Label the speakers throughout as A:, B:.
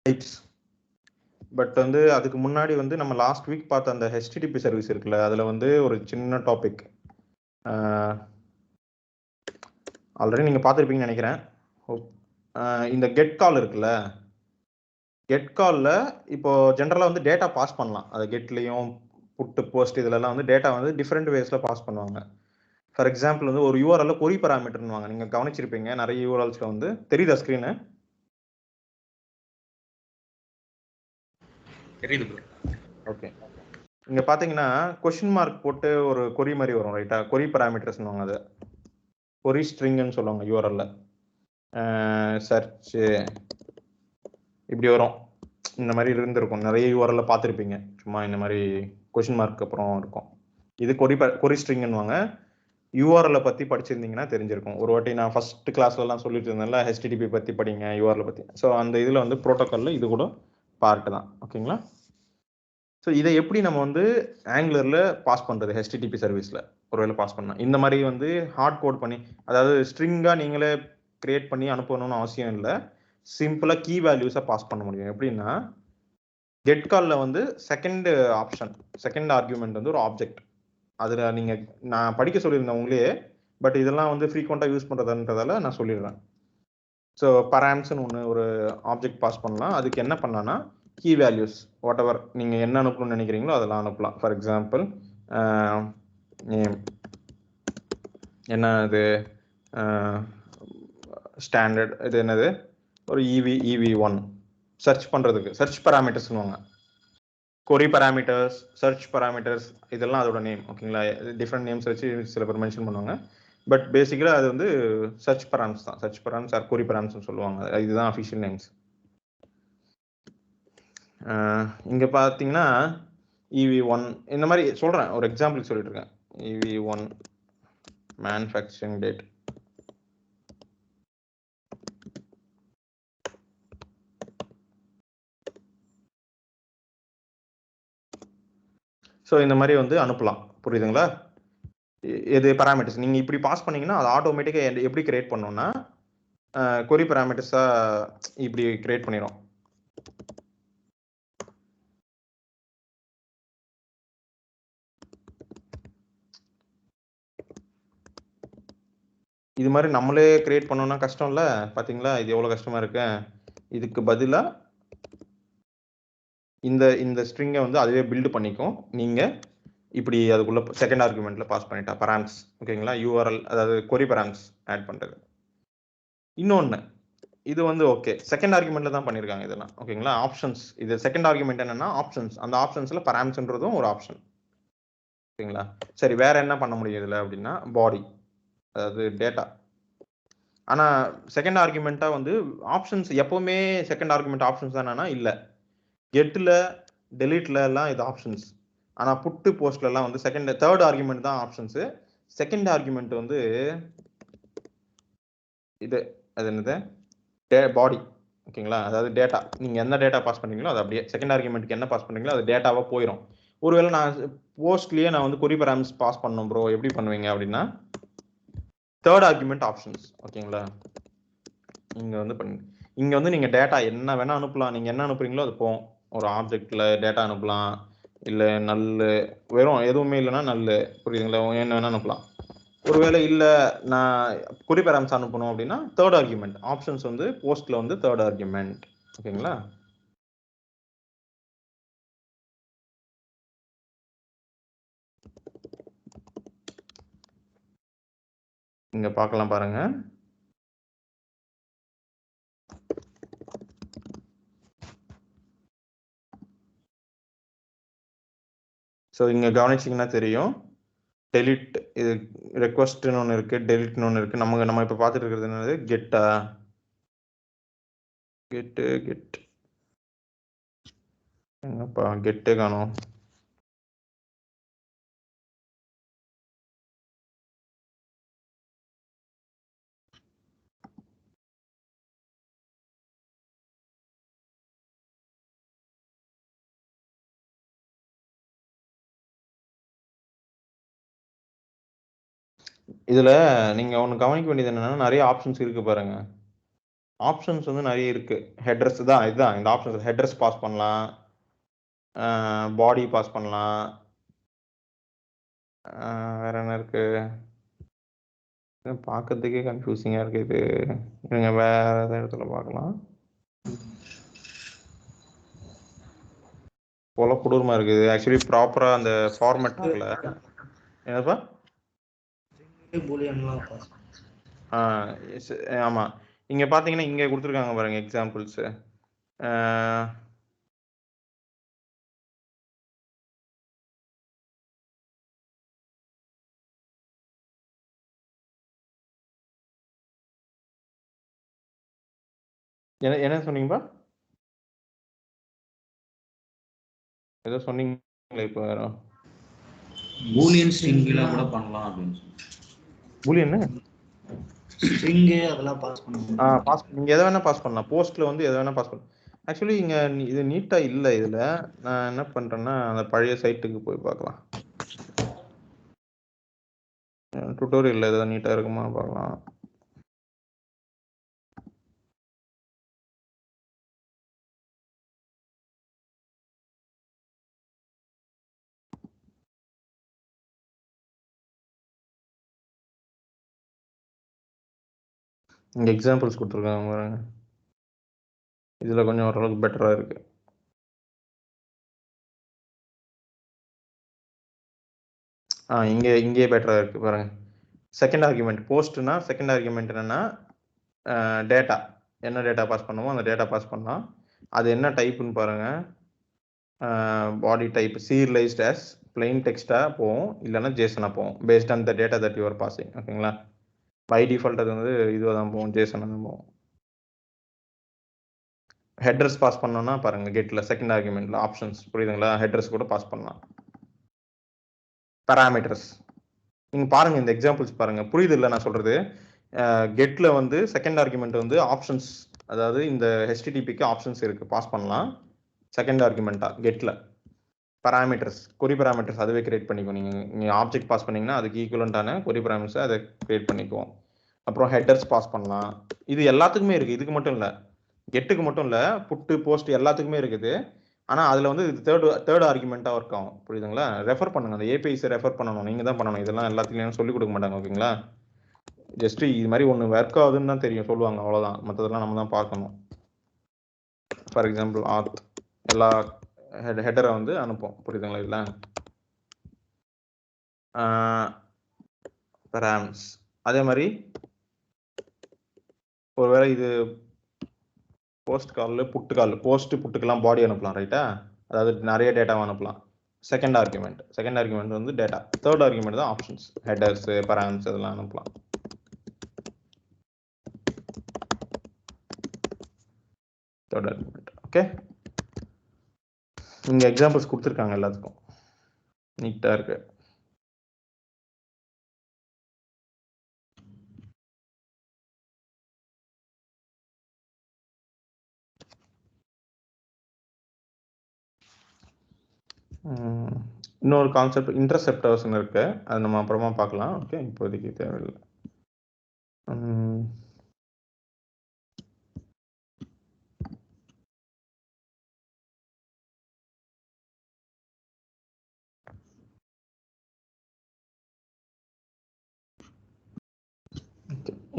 A: Types. But வந்து அதுக்கு முன்னாடி வந்து நம்ம லாஸ்ட் வீக் பார்த்த அந்த ஹெச்டிடிபி சர்வீஸ் இருக்குல்ல, அதில் வந்து ஒரு சின்ன டாபிக் ஆல்ரெடி நீங்கள் பார்த்துருப்பீங்கன்னு நினைக்கிறேன். இந்த கெட் கால் இருக்குல்ல, கெட் காலில் இப்போ ஜென்ரலாக வந்து டேட்டா பாஸ் பண்ணலாம். அது கெட்லேயும் புட்டு போஸ்ட் இதிலெல்லாம் வந்து டேட்டா வந்து டிஃப்ரெண்ட் வேஸில் பாஸ் பண்ணுவாங்க. ஃபார் எக்ஸாம்பிள் வந்து ஒரு யூஆர்எல்ல கொரி பராமீட்டர்னுவாங்க. நீங்கள் கவனிச்சிருப்பீங்க நிறைய யூஆர்எல்ஸில் வந்து. தெரியுதா ஸ்க்ரீனு?
B: தெரியுது ப்ரோ.
A: ஓகே, இங்கே பார்த்தீங்கன்னா கொஷின் மார்க் போட்டு ஒரு கொரி மாதிரி வரும் ரைட்டா. கொரி பராமீட்டர்ஸ்னுவாங்க, அது கொரி ஸ்ட்ரிங்னு சொல்லுவாங்க யூஆர்எல்ல. சர்ச்சு இப்படி வரும். இந்த மாதிரி இருந்திருக்கும், நிறைய யூஆர்எல்ல பார்த்துருப்பீங்க. சும்மா இந்த மாதிரி கொஷின் மார்க் அப்புறம் இருக்கும். இது கொரி ஸ்ட்ரிங்னுவாங்க. யூஆர்எல்லை பற்றி படிச்சிருந்தீங்கன்னா தெரிஞ்சிருக்கும். ஒரு வாட்டி நான் ஃபர்ஸ்ட் கிளாஸ்லலாம் சொல்லிட்டு இருந்தேன்ல, ஹெச்டிடிபி பற்றி படிங்க, யூஆர்எல் பற்றி. ஸோ அந்த இதில் வந்து ப்ரோட்டோக்காலில் இது கூட பார்ட்டு தான். ஓகேங்களா? ஸோ இதை எப்படி நம்ம வந்து ஆங்குலரில் பாஸ் பண்ணுறது, ஹெச்டிடிபி சர்வீஸில் ஒருவேளை பாஸ் பண்ணால் இந்த மாதிரி வந்து ஹார்ட் கோட் பண்ணி, அதாவது ஸ்ட்ரிங்காக நீங்களே கிரியேட் பண்ணி அனுப்பணும்னு அவசியம் இல்லை. சிம்பிளாக கீ வேல்யூஸை பாஸ் பண்ண முடியும். எப்படின்னா, கெட் காலில் வந்து செகண்ட் ஆப்ஷன், செகண்ட் ஆர்கியூமெண்ட் வந்து ஒரு ஆப்ஜெக்ட். அதில் நீங்கள் நான் படிக்க சொல்லியிருந்தேன் உங்களே, பட் இதெல்லாம் வந்து ஃப்ரீக்வெண்ட்டாக யூஸ் பண்ணுறதுன்றதால நான் சொல்லிடுறேன். ஸோ பராம்ஸ்னு ஒன்று ஒரு ஆப்ஜெக்ட் பாஸ் பண்ணலாம். அதுக்கு என்ன பண்ணலான்னா, கீ வேல்யூஸ் வாட் எவர் நீங்கள் என்ன அனுப்பணும்னு நினைக்கிறீங்களோ அதெல்லாம் அனுப்பலாம். ஃபார் எக்ஸாம்பிள் நேம், என்ன இது ஸ்டாண்டர்ட், இது என்னது ஒரு EV1 சர்ச் பண்ணுறதுக்கு சர்ச் பராமீட்டர்ஸ்னுவாங்க. கொரி பராமீட்டர்ஸ், சர்ச் பராமீட்டர்ஸ், இதெல்லாம் அதோட நேம். ஓகேங்களா? டிஃப்ரெண்ட் நேம்ஸ் வச்சு சில பேர் மென்ஷன் பண்ணுவாங்க. பட் பேசிக்கலாக அது வந்து சர்ச் பராம்ஸ் தான். சர்ச் பராம்ஸ் ஆர் கொரி பராம்ஸ்னு சொல்லுவாங்க. இதுதான் அஃபிஷியல் நேம்ஸ். இங்கே பார்த்தீங்கன்னா EV1 இந்த மாதிரி சொல்கிறேன், ஒரு எக்ஸாம்பிள் சொல்லிட்டு இருக்கேன். EV1 manufacturing date. ஸோ இந்த மாதிரி வந்து அனுப்பலாம். புரியுதுங்களா? எது பராமீட்டர்ஸ் நீங்கள் இப்படி பாஸ் பண்ணீங்கன்னா அது ஆட்டோமேட்டிக்காக எப்படி கிரியேட் பண்ணோம்னா, கொரி பராமீட்டர்ஸாக இப்படி கிரியேட் பண்ணிடும். இது மாதிரி நம்மளே கிரியேட் பண்ணோம்னா கஷ்டம் இல்லை? பார்த்தீங்களா இது எவ்வளோ கஷ்டமாக இருக்கு. இதுக்கு பதிலாக இந்த ஸ்ட்ரிங்கை வந்து அதுவே பில்டு பண்ணிக்கும். நீங்கள் இப்படி அதுக்குள்ள செகண்ட் ஆர்குமெண்ட்ல பாஸ் பண்ணிட்டா பராம்ஸ். ஓகேங்களா? யூஆர்எல், அதாவது கொரி பராம்ஸ் ஆட் பண்ணுறது. இன்னொன்று இது வந்து ஓகே, செகண்ட் ஆர்குமெண்ட்ல தான் பண்ணியிருக்காங்க இதெல்லாம். ஓகேங்களா? ஆப்ஷன்ஸ், இது செகண்ட் ஆர்குமெண்ட் என்னன்னா ஆப்ஷன்ஸ். அந்த ஆப்ஷன்ஸ்ல பராம்ஸ்ன்றதும் ஒரு ஆப்ஷன். ஓகேங்களா? சரி, வேற என்ன பண்ண முடியும் இதில் அப்படின்னா, பாடி, அதாவது டேட்டா. ஆனால் செகண்ட் ஆர்குமெண்ட்டாக வந்து ஆப்ஷன்ஸ் எப்போவுமே செகண்ட் ஆர்குமெண்ட் ஆப்ஷன்ஸ் தானா? இல்லை. கெட்டில் டெலீட்ல எல்லாம் இது ஆப்ஷன்ஸ். ஆனால் புட்டு போஸ்ட்லலாம் வந்து தேர்ட் ஆர்குமெண்ட் தான் ஆப்ஷன்ஸு. செகண்ட் ஆர்குமெண்ட் வந்து இது, அது என்னது, பாடி. ஓகேங்களா? அதாவது டேட்டா, நீங்கள் என்ன டேட்டா பாஸ் பண்ணுறீங்களோ அது அப்படியே செகண்ட் ஆர்குமெண்ட்டுக்கு என்ன பாஸ் பண்ணுறீங்களோ அது டேட்டாவாக போயிடும். ஒருவேளை நான் போஸ்ட்லேயே நான் வந்து கொரி பராம்ஸ் பாஸ் பண்ணணும் ப்ரோ, எப்படி பண்ணுவீங்க அப்படின்னா, தேர்ட் ஆர்குமெண்ட் ஆப்ஷன்ஸ். ஓகேங்களா? இங்கே வந்து பண்ணுங்க. இங்கே வந்து நீங்கள் டேட்டா என்ன வேணால் அனுப்பலாம். நீங்கள் என்ன அனுப்புறீங்களோ அது போகும். ஒரு ஆப்ஜெக்டில் டேட்டா அனுப்பலாம், இல்லை நல்லு, வெறும் எதுவுமே இல்லைன்னா நல்லு. புரியுதுங்களா? என்ன வேணால் அனுப்பலாம். ஒருவேளை இல்லை நான் கொரி பராம்ஸ் அனுப்பணும் அப்படின்னா தேர்ட் ஆர்குமெண்ட் ஆப்ஷன்ஸ் வந்து போஸ்ட்டில் வந்து தேர்ட் ஆர்குமெண்ட். ஓகேங்களா? இங்கே பார்க்கலாம் பாருங்க. ஸோ இங்கே கவனிச்சிங்கன்னா தெரியும், டெலிட், இது ரெக்வஸ்ட்னு ஒன்று இருக்குது, டெலிட்னு ஒன்று இருக்குது. நம்ம இப்போ பார்த்துட்டு இருக்கிறது என்னது, கெட்டா, கெட் எங்கப்பா கெட்டே காணும். இதில் நீங்கள் ஒன்று கவனிக்க வேண்டியது என்னென்னா, நிறைய ஆப்ஷன்ஸ் இருக்குது பாருங்கள். ஆப்ஷன்ஸ் வந்து நிறைய இருக்கு. ஹெட்ரஸ் தான் இதுதான் இந்த ஆப்ஷன்ஸ். ஹெட்ரஸ் பாஸ் பண்ணலாம், பாடி பாஸ் பண்ணலாம், வேற என்ன இருக்கு? பார்க்கறதுக்கே கன்ஃபியூசிங்கா இருக்கு இது. நீங்க வேற ஏதாவது இடத்துல பார்க்கலாம். போல கொடூரமா இருக்குது. ஆக்சுவலி ப்ராப்பரா அந்த ஃபார்மேட் இருக்குல்ல. என்னப்பா?
B: பூலியன்லாம் பாஸ்
A: ஆமா. இங்க பாத்தீங்கன்னா இங்க கொடுத்துருக்காங்க பாருங்க எக்ஸாம்பிள்ஸ். என்ன சொன்னீங்கப்பா? ஏதோ சொன்னீங்களே இப்போ வேற.
B: பூலியன் ஸ்ட்ரிங்ல கூட பண்ணலாம் அப்படின்னு சொல்லி.
A: பூலியன்
B: ஸ்ட்ரிங் அதெல்லாம் பாஸ் பண்ணலாம்.
A: பாஸ் நீங்க எதை வேணா பாஸ் பண்ணலாம். போஸ்ட்ல வந்து எதை வேணா பாஸ் பண்ணலாம். ஆக்சுவலி இங்க இது நீட்டா இல்ல. இதுல நான் என்ன பண்றேன்னா அந்த பழைய சைட்டுக்கு போய் பார்க்கலாம். டுட்டோரியல்ல ஏதாவது நீட்டா இருக்குமா பார்க்கலாம். இங்க எக்ஸாம்பிள்ஸ் கொடுத்துருக்காங்க பாருங்க. இதுல கொஞ்சம் ஓரளவுக்கு பெட்டரா இருக்கு. இங்கே பெட்டரா இருக்கு பாருங்க. செகண்ட் ஆர்குமெண்ட் போஸ்ட்னா செகண்ட் ஆர்குமெண்ட் என்னன்னா டேட்டா என்ன டேட்டா பாஸ் பண்ணுமோ அந்த டேட்டா பாஸ் பண்ணலாம். அது என்ன டைப்னு பாருங்க. Body type serialized as plain டெக்ஸ்டா போகும், இல்லைன்னா ஜேசனா போகும். Based on the data that you're passing. ஓகேங்களா? பை டிஃபால்ட் அது வந்து இதுவாக தான் போகும், ஜேசனா தான் போகும். ஹெட்ரஸ் பாஸ் பண்ணோம்னா பாருங்க கெட்ல செகண்ட் ஆர்குமெண்ட்ல ஆப்ஷன்ஸ் புரியுதுங்களா? ஹெட்ரஸ் கூட பாஸ் பண்ணலாம். பேராமீட்டர்ஸ் நீங்க பாருங்க இந்த எக்ஸாம்பிள்ஸ் பாருங்க. புரியுது இல்லை நான் சொல்றது? கெட்ல வந்து செகண்ட் ஆர்குமெண்ட் வந்து ஆப்ஷன்ஸ், அதாவது இந்த ஹெச்டிடிபிக்கு ஆப்ஷன்ஸ் இருக்கு, பாஸ் பண்ணலாம் செகண்ட் ஆர்குமெண்டா. கெட்ல பேராமீட்டர்ஸ் கொரி பேராமீட்டர்ஸ் அதுவே கிரியேட் பண்ணிக்கும். நீங்க ஆப்ஜெக்ட் பாஸ் பண்ணீங்கன்னா அதுக்கு ஈக்குவலண்டான கொரி பேராமீட்டர்ஸ் அதை கிரியேட் பண்ணிக்குவோம். அப்புறம் ஹெட்டர்ஸ் பாஸ் பண்ணலாம். இது எல்லாத்துக்குமே இருக்கு, இதுக்கு மட்டும் இல்லை, கெட்டுக்கு மட்டும் இல்லை, புட்டு போஸ்ட் எல்லாத்துக்குமே இருக்குது. ஆனால் அதில் வந்து இது தேர்ட் ஆர்குமெண்ட்டாக ஒர்க் ஆகும். புரியுதுங்களா? ரெஃபர் பண்ணுங்க, அந்த ஏபிஐஸை ரெஃபர் பண்ணணும், நீங்கள் தான் பண்ணணும். இதெல்லாம் எல்லாத்துலையும் சொல்லிக் கொடுக்க மாட்டாங்க. ஓகேங்களா? ஜஸ்ட் இது மாதிரி ஒன்று ஒர்க் ஆகுதுன்னு தான் தெரியும், சொல்லுவாங்க, அவ்வளோதான். மற்றதெல்லாம் நம்ம தான் பார்க்கணும். ஃபார் எக்ஸாம்பிள் ஆத் எல்லா ஹெட்டரை வந்து அனுப்போம். புரியுதுங்களா? இல்லை பேராம்ஸ் அதே மாதிரி ஒருவேளை இது போஸ்ட் கால் புட்டுக்கெல்லாம் பாடி அனுப்பலாம். ரைட்டா? அதாவது நிறைய டேட்டாவை அனுப்பலாம். செகண்ட் ஆர்குமெண்ட் வந்து டேட்டா. தேர்ட் ஆர்குமெண்ட் தான் ஆப்ஷன்ஸ், ஹெட்டர்ஸ் பேராம்ஸ் இதெல்லாம் அனுப்பலாம். Third argument. ஓகே, இங்க எக்ஸாம்பிள்ஸ் கொடுத்துருக்காங்க எல்லாத்துக்கும், நீட்டா இருக்கு. இன்னொரு கான்செப்ட் இன்டர்செப்டர்ஸ்னு இருக்கு, அது நம்ம அப்புறமா பார்க்கலாம். ஓகே, இப்போதைக்கு தேவையில்லை.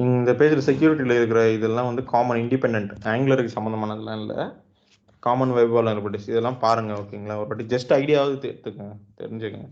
A: இந்த பேஜில் செக்யூரிட்டியில் இருக்கிற இதெல்லாம் வந்து காமன் இண்டிபெண்ட், ஆங்குலருக்கு சம்மந்தமானதெல்லாம் இல்லை, காமன் வெப் லாங்குவேஜ் இதெல்லாம் பாருங்க. ஓகேங்களா? ஒரு வாட்டி ஜஸ்ட் ஐடியாவது தெரிஞ்சுக்கங்க.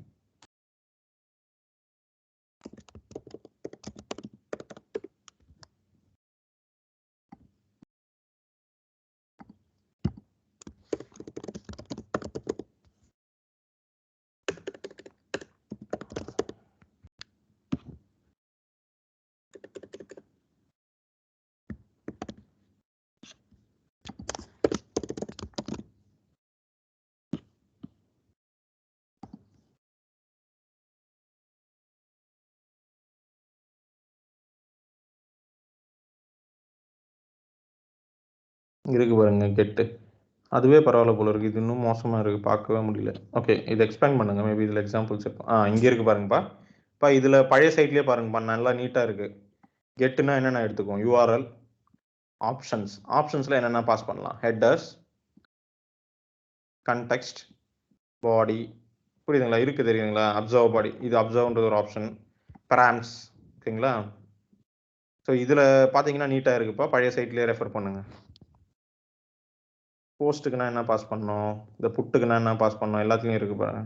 A: இருக்கு பாருங்க கெட்டு, அதுவே பரவாயில்ல போல இருக்கு. இது இன்னும் மோசமா இருக்கு, பார்க்கவே முடியல. ஓகே, இதை எக்ஸ்பேண்ட் பண்ணுங்க, மேபி இதில் எக்ஸாம்பிள்ஸ் இருக்கும். இங்கே இருக்கு பாருங்கப்பா. இதில் பழைய சைட்லேயே பாருங்கப்பா, நல்லா நீட்டாக இருக்கு. கெட்டுனா என்னென்ன எடுத்துக்கும்? யூஆர்எல், ஆப்ஷன்ஸ்ல என்னென்ன பாஸ் பண்ணலாம்? ஹெட்டர்ஸ், கண்டெக்ஸ்ட், பாடி, புரியுதுங்களா? இருக்கு தெரியுங்களா? அப்சர்வ் பாடி, இது அப்சர்வ்ன்றது ஒரு ஆப்ஷன். பராம்ஸ், ஓகேங்களா? ஸோ இதுல பாத்தீங்கன்னா நீட்டா இருக்குப்பா. பழைய சைட்லயே ரெஃபர் பண்ணுங்க. போஸ்ட்டுக்குன்னா என்ன பாஸ் பண்ணணும், இந்த புட்டுக்குன்னா என்ன பாஸ் பண்ணணும், எல்லாத்துலயும் இருக்கு பாருங்க.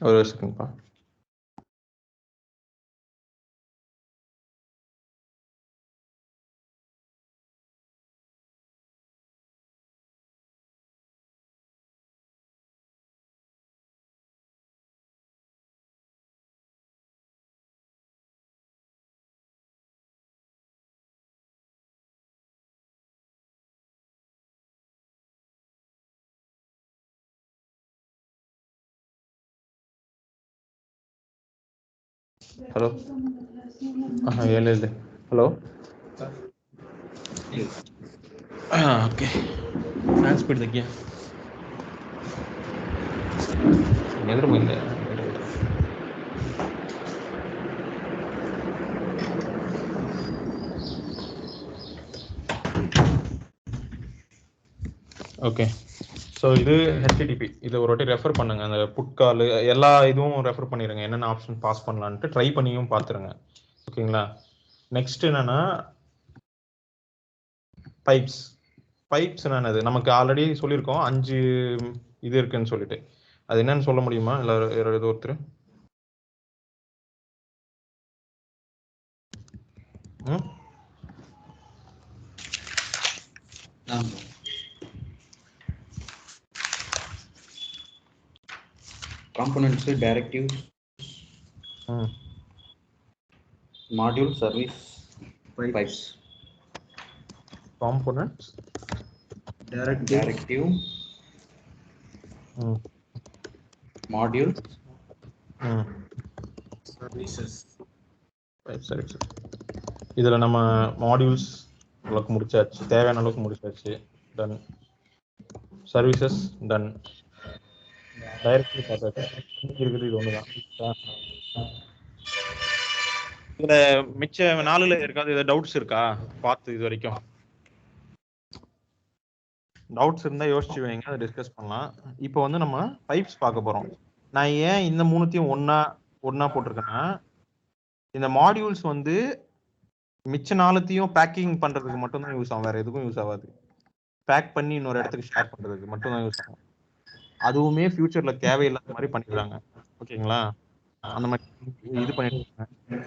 A: ஒரு செகண்ட்ப்பா. ஹலோ, ஏழு hello, okay. Fan speed Thakkiya எதிர போயிருந்த ஓகே. ஸோ இது ஹெச்டிடிபி. இதை ஒரு வாட்டி ரெஃபர் பண்ணுங்க. அந்த புட்கால் எல்லா இதுவும் ரெஃபர் பண்ணிடுங்க. என்னென்ன ஆப்ஷன் பாஸ் பண்ணலான்ட்டு ட்ரை பண்ணியும் பார்த்துருங்க. ஓகேங்களா? நெக்ஸ்ட் என்னன்னா பைப்ஸ். பைப்ஸ் என்னது? நமக்கு ஆல்ரெடி சொல்லியிருக்கோம் 5 இது இருக்குன்னு சொல்லிட்டு. அது என்னன்னு சொல்ல முடியுமா? எல்லாரும் யாராவது ஒருத்தர்?
B: Components, directives, module, service, pipes.
A: Components,
B: directive, module, services.
A: சரி. இதுல நம்ம மாடியூல்ஸ் அளவுக்கு முடிச்சாச்சு, தேவையான அளவுக்கு முடிச்சாச்சு. டன். Services ton. டைரக்ட்லி பார்த்தாச்சு. இருக்குது இது ஒண்ணுதான். இதுல மிச்ச 4ல இருக்காது. ஏதாவது டவுட்ஸ் இருக்கா பார்த்து இது வரைக்கும்? டவுட்ஸ் இருந்தா யோசிச்சு வைங்க, அதை டிஸ்கஸ் பண்ணலாம். இப்போ வந்து நம்ம பைப்ஸ் பார்க்க போறோம். நான் ஏன் இந்த மூணுத்தையும் ஒன்னா போட்டிருக்கேன்னா, இந்த மாடியூல்ஸ் வந்து மிச்ச நாளத்தையும் பேக்கிங் பண்றதுக்கு மட்டும் தான் யூஸ் ஆகும், வேற எதுக்கும் யூஸ் ஆகாது. பேக் பண்ணி இன்னொரு இடத்துக்கு ஷேர் பண்றதுக்கு மட்டும் தான் யூஸ் ஆகும். அதுவுமே ஃபியூச்சர்ல தேவையில்லாத மாதிரி பண்ணிடுறாங்க. ஓகேங்களா? அந்த மாதிரி இது பண்ணிட்டு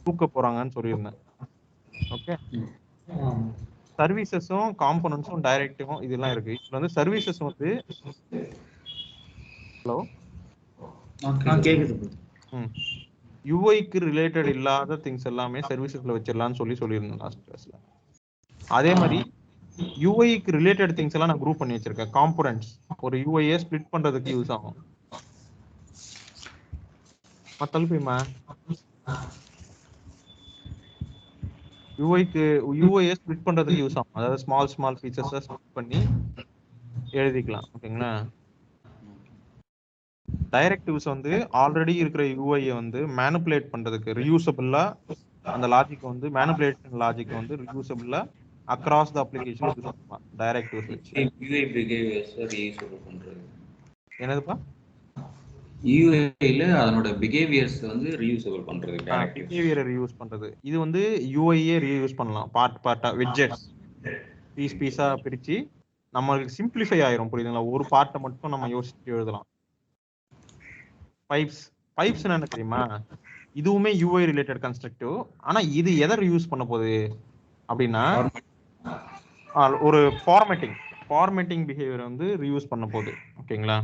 A: தூக்க போறாங்கன்னு சொல்லியிருந்தேன். ஓகே. சர்வீசஸும் காம்போனன்ட்ஸும் டைரக்டிவும் இதெல்லாம் இருக்கு. இதுல வந்து சர்வீசஸ் வந்து ஹலோ
B: கேக்குது.
A: யூஐக்கு ரிலேட்டட் இல்லாத திங்ஸ் எல்லாமே சர்வீசஸ்ல வச்சிடலாம்னு சொல்லியிருந்தேன் லாஸ்ட் கிளாஸ்ல. அதே மாதிரி யூஐக்கு ரிலேட்டட் திங்ஸ் எல்லாம் நான் குரூப் பண்ணி வச்சிருக்கேன். காம்போனன்ட்ஸ் ஒரு யூஐயை ஸ்ப்ளிட் பண்றதுக்கு யூஸ் ஆகும். தல்பிமா யூஐயை ஸ்ப்ளிட் பண்றதுக்கு யூஸ் ஆகும். அதாவது ஸ்மால் ஃபீச்சர்ஸை ஸ்ப்ளிட் பண்ணி எழுதிக்கலாம். ஓகேங்களா? டைரக்டிவ்ஸ் வந்து ஆல்ரெடி இருக்கிற யூஐயை வந்து மேனிபுலேட் பண்றதுக்கு ரீயூசபிளா, அந்த லாஜிக் வந்து மேனிபுலேஷன் லாஜிக் வந்து ரீயூசபிளா அக்ராஸ் த அப்ளிகேஷன் யூஸ் பண்ணலாம் டைரக்டிவ்ஸ் வச்சு.
B: யூஐ பிஹேவியர்ஸ் ரீயூசபிள் பண்றது.
A: என்னதுப்பா?
B: யூஐல அதனோட பிஹேவியர்ஸ் வந்து ரீயூசபிள் பண்றது.
A: பிஹேவியரை ரீயூஸ் பண்றது. இது வந்து யூஐயே ரீயூஸ் பண்ணலாம். பார்ட்டா விட்ஜெட்ஸ் பீஸா பிரிச்சு நம்மளுக்கு சிம்பிளிஃபை ஆயிரும். புரியுதுங்களா? ஒரு பார்ட்டை மட்டும் நம்ம யோசிச்சு எழுதலாம். பைப்ஸ் என்ன தெரியுமா? இதுவுமே யூஐ ரிலேட்டட் கன்ஸ்ட்ரக்டிவ். ஆனா இது எதை யூஸ் பண்ண போகுது அப்படின்னா, ஒரு ஃபார்மேட்டிங் பிஹேவியர் வந்து ரீயூஸ் பண்ண போகுது. ஓகேங்களா?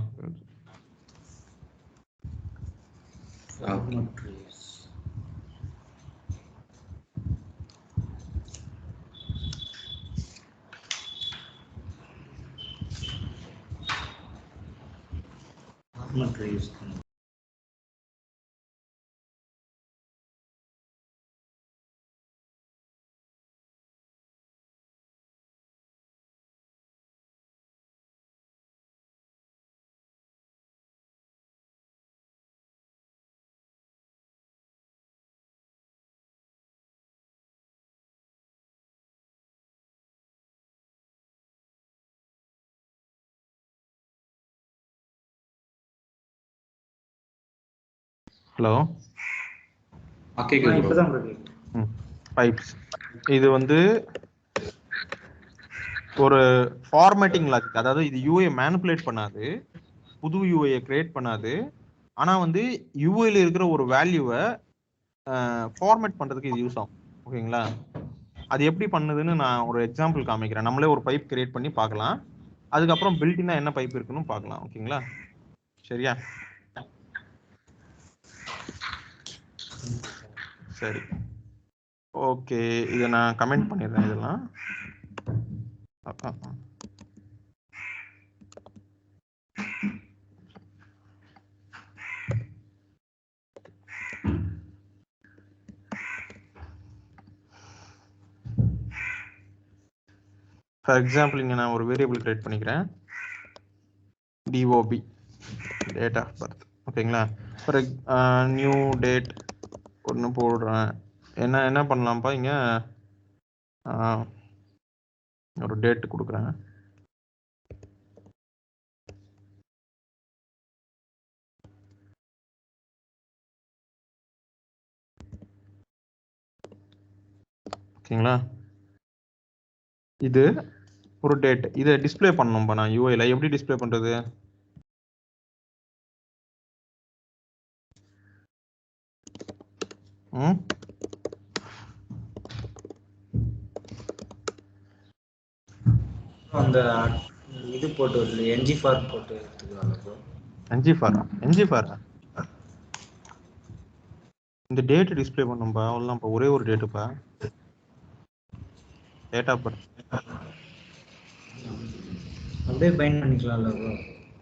A: ஹலோ
B: இப்பதான்
A: பைப்ஸ். இது வந்து ஒரு ஃபார்மேட்டிங் லாஜிக். அதாவது இது யூஐ மேனிபுலேட் பண்ணாது, புது யூஐயை கிரியேட் பண்ணாது. ஆனா வந்து யூஐல இருக்கிற ஒரு வேல்யூவை ஃபார்மேட் பண்றதுக்கு இது யூஸ் ஆகும். ஓகேங்களா? அது எப்படி பண்ணுதுன்னு நான் ஒரு எக்ஸாம்பிள் காமிக்கிறேன். நம்மளே ஒரு பைப் கிரியேட் பண்ணி பார்க்கலாம். அதுக்கப்புறம் பில்டினா என்ன பைப் இருக்குன்னு பார்க்கலாம். ஓகேங்களா? சரியா? சரி, ஓகே. இதை நான் கமெண்ட் பண்ணிடுறேன். இதெல்லாம் ஃபார் எக்ஸாம்பிள் இங்கே நான் ஒரு வேரியபிள் கிரியேட் பண்ணிக்கிறேன், DOB, டேட் ஆஃப் பர்த். ஓகேங்களா? ஃபார் நியூ டேட் ஒன்று போடுறேன். என்ன பண்ணலாம்ப்பா, இங்கே ஒரு டேட் கொடுக்குறேன். ஓகேங்களா? இது ஒரு டேட். இதை டிஸ்பிளே பண்ணணும்பா நான் யூஐல. எப்படி டிஸ்பிளே பண்றது?
C: அந்த இது போட்டு வருது, NG4 போட்டு எடுத்துக்கலாம் ப்ரோ.
A: NG4 இந்த டேட் டிஸ்பிளே பண்ணும்பா, அவ்வளோதான்ப்பா. ஒரே ஒரு டேட்டுப்பா, டேட் ஆஃப் பர்த்.
C: அப்படியே பைண்ட் பண்ணிக்கலாம்ல ப்ரோ?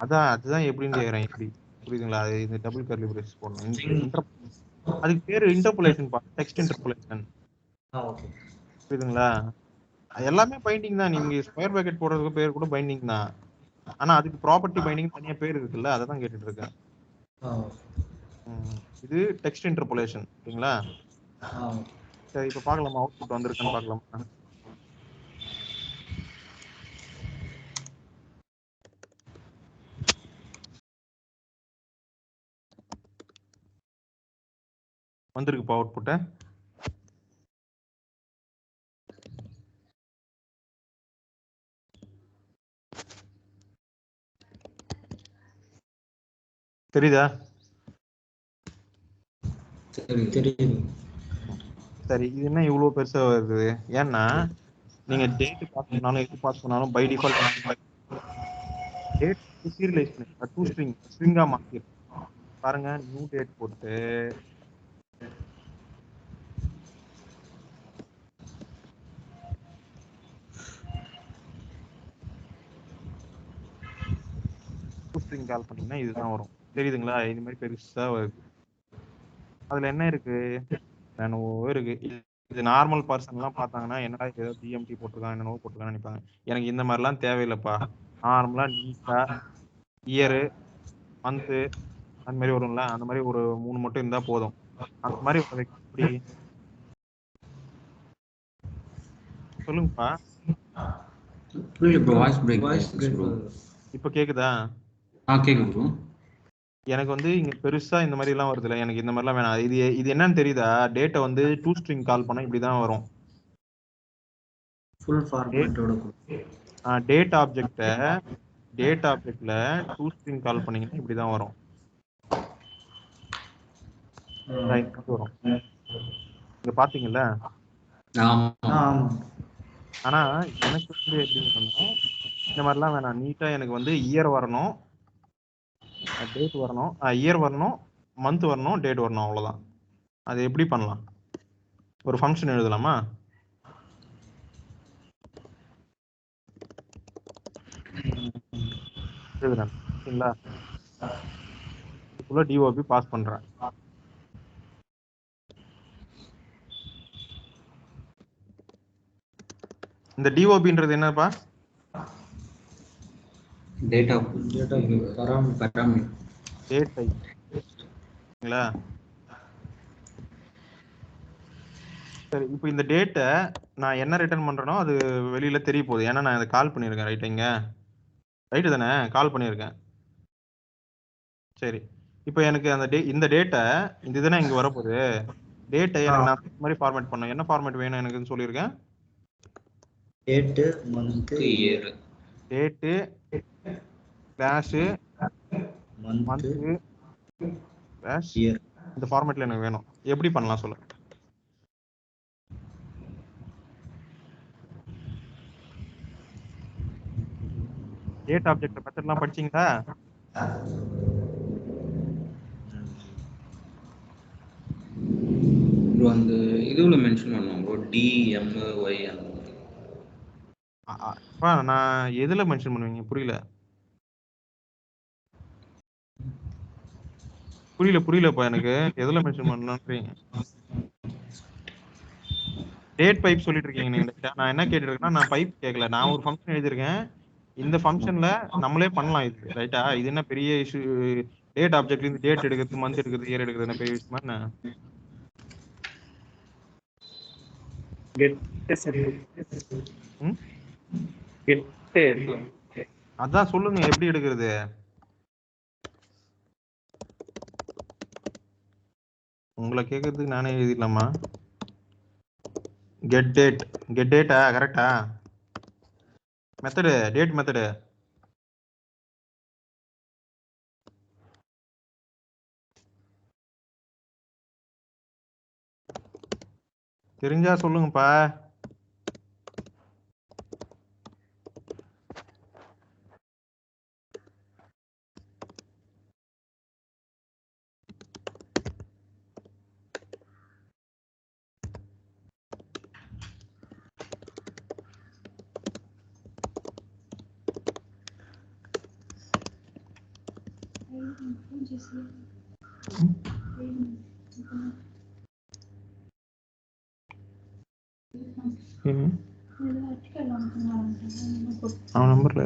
A: அதுதான் எப்படின்னு கேக்குறேன். எப்படி புரியுதுங்களா? அது இந்த டபுள் கர்லி பிரேஸ் போடணும். அதுக்கு பேரு இன்டர்போலேஷன் பா, டெக்ஸ்ட் இன்டர்போலேஷன்.
C: ஓகே,
A: புரியுதுங்களா? எல்லாமே பைண்டிங் தான். நீங்க ஸ்கொயர் பிராக்கெட் போடுறதுக்கு பேர் கூட பைண்டிங் தான். ஆனா அதுக்கு ப்ராப்பர்ட்டி பைண்டிங் தனியா பேர் இருக்குல்ல, அதை தான் கேட்டுட்டு இருக்கேன். இது டெக்ஸ்ட் இன்டர்போலேஷன். ஓகேங்களா? சரி, இப்போ பார்க்கலாமா அவுட்புட் வந்திருக்குன்னு பார்க்கலாமா? வந்திருக்குப்பா அவுட்புட்ட. தெரியுதா?
C: தெரியுது.
A: சரி, இது என்ன இவ்வளவு பெருசா வருது? ஏன்னா நீங்க டேட் பாஸ் பண்ணாலும் எது பாஸ் பண்ணாலும் பை டிஃபால்ட் டேட் சீரியலைஸ் பண்ணி டூ ஸ்ட்ரிங்கா மாத்தி பாருங்க. நியூ டேட் போட்டு டூ ஸ்ட்ரிங் கால் பண்ணீங்கன்னா இதுதான் வரும். தெரியுதுங்களா? இது மாதிரி பெருசா வருது. அதுல என்ன இருக்கு? என்னவோ இருக்கு. இது நார்மல் பர்சன் எல்லாம் பார்த்தாங்கன்னா என்னடா ஏதோ GMT போட்டுருக்கான், என்னவோ போட்டுருக்கான்னு நினைப்பாங்க. எனக்கு இந்த மாதிரிலாம் தேவையில்லைப்பா. நார்மலா நீட்டா இயரு, மந்த்து அந்த மாதிரி வரும்ல, அந்த மாதிரி ஒரு 3 மட்டும் இருந்தா போதும். அந்த மாதிரி எப்படி சொல்லுங்கப்பா.
B: புரியல ப்ரோ, வாய்ஸ் பிரேக் ப்ரோ.
A: இப்போ கேக்குதா?
B: கேக்குது ப்ரோ.
A: எனக்கு வந்து இங்க பெருசா இந்த மாதிரி எல்லாம் வருதுல, எனக்கு இந்த மாதிரிலாம் வேணாம். இது என்னன்னு தெரியுதா? டேட்டா வந்து டூ ஸ்ட்ரிங் கால் பண்ணா இப்படிதான் வரும்.
C: ஃபுல் ஃபார்மேட்டோட
A: டேட் ஆப்ஜெக்ட்ல டூ ஸ்ட்ரிங் கால் பண்ணீங்கன்னா இப்படிதான் வரும். வரும். இங்க பாத்தீங்கல்ல? ஆனா எனக்கு வந்து எப்படி வேணும்னா இந்த மாதிரிலாம் வேணாம். நீட்டா எனக்கு வந்து இயர் வரணும், டேட் வரணும், இயர் வரணும், மந்த் வரணும், டேட் வரணும், அவ்வளவுதான். அது எப்படி பண்ணலாம்? ஒரு ஃபங்க்ஷன் எழுதலாமா? எழுதுறேன். சரிங்களா? இதுக்குள்ள DOB பாஸ் பண்றேன். இந்த DOBன்றது என்னப்பா?
B: Data
C: parameter.
A: Date type. சரிங்களா? சரி, இப்போ இந்த டேட்டை நான் என்ன ரிட்டர்ன் பண்றேனோ அது வெளியில தெரிய போகுது. ஏன்னா நான் இதை கால் பண்ணியிருக்கேன். ரைட்டுங்க, ரைட்டு தானே? கால் பண்ணியிருக்கேன். சரி, இப்போ எனக்கு அந்த இந்த டேட்டை இந்த இதுனா இங்க வரப்போகுது. டேட்டை எனக்கு நான் இந்த மாதிரி ஃபார்மேட் பண்ணேன். என்ன ஃபார்மேட் வேணும் எனக்குன்னு சொல்லியிருக்கேன்.
C: Date month
B: year
A: date slash
C: month
A: month slash
C: year.
A: இந்த ஃபார்மேட்ல எனக்கு வேணும். எப்படி பண்ணலாம் சொல்லு. டேட் ஆப்ஜெக்ட் மெத்தட்லாம் படிச்சீங்களா?
B: ப்ரோ அந்த இதுல மென்ஷன் பண்ணுவோம் ப்ரோ DMY அந்த மாதிரி.
A: நான் எதுல மென்ஷன் பண்ணுவீங்க? புரியலப்பா எனக்கு. எதுல மென்ஷன் பண்ணலான்றீங்க? டேட் பைப் சொல்லிட்டு இருக்கீங்க நீங்க. நான் என்ன கேட்டிருக்கேன்னா, நான் பைப் கேட்கல. நான் ஒரு ஃபங்க்ஷன் எழுதியிருக்கேன். இந்த ஃபங்க்ஷன்ல நம்மளே பண்ணலாம் இது. ரைட்டா? இது என்ன பெரிய இஷ்யூ? டேட் ஆப்ஜெக்ட்ல இருந்து டேட் எடுக்கிறது, மந்த் எடுக்கிறது, இயர் எடுக்கிறது என்ன பெரிய விஷயமா என்ன? அதான் சொல்லுங்க எப்படி எடுக்கிறது. உங்களை கேட்கறதுக்கு நானே எழுதிடலாமா? கெட் டேட்டா கரெக்டா? மெத்தடு டேட் மெத்தடு தெரிஞ்சா சொல்லுங்கப்பா. அவன் நம்பர்ல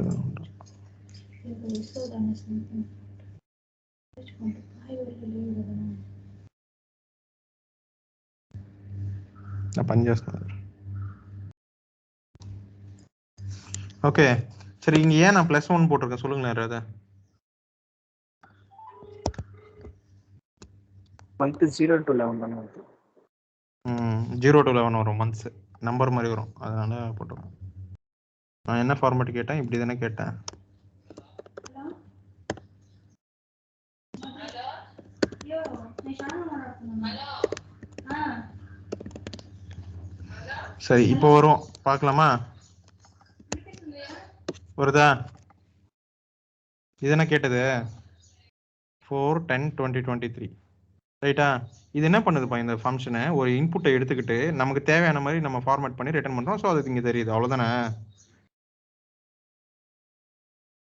A: పనిచేస్తున్నారు. ஓகே சரி, இங்க ஏன் நான் +1 போட்டிருக்கேன் சொல்லுங்களேன் யாராவது.
D: மந்த் 0 to 11 தானே வருது.
A: 0 to 11 வரும் மந்த்ஸ், நம்பர் மாதிரி வரும், அதனால போட்டிருக்கேன். நான் என்ன ஃபார்மேட் கேட்டேன்? இப்படி தானே கேட்டேன். சரி இப்போ வரும், பார்க்கலாமா? வருதா? இது என்ன கேட்டது? 4/10/2023 ரைட்டா? இது என்ன பண்ணுதுப்பா, இந்த ஃபங்க்ஷனை ஒரு இன்புட்டை எடுத்துக்கிட்டு நமக்கு தேவையான மாதிரி நம்ம ஃபார்மேட் பண்ணி ரிட்டர்ன் பண்றோம். ஸோ அதுக்கு இங்க தெரியுது, அவ்வளவுதானே?